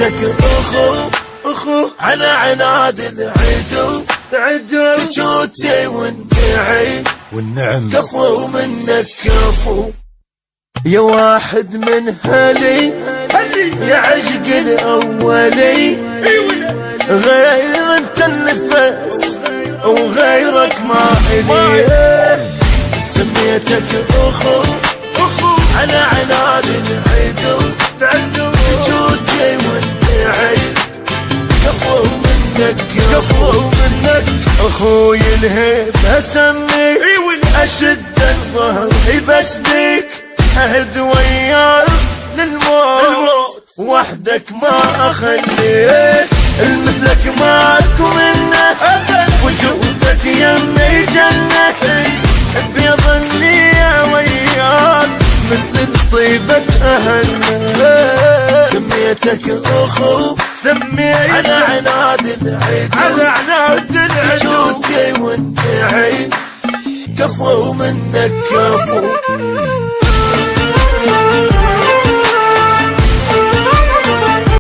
سميتك اخو على عناد العدو تجوتي والنعم كفو منك كفو. يا واحد من هلي يا عشق الاولي، غير انت النفس وغيرك ما الي. سميتك اخو على عناد العدو تجوتي والنعم كفو منك اخوي الهيب اسميك اشد الظهر بس بيك اهد وياك للموت وحدك ما اخليك. المثلك ماكو منه وجودك يمي جنة، بيظني وياك مثل طيبة اهلنا. سميتك اخو على عناد العدو تجوتي والنعم كفو منك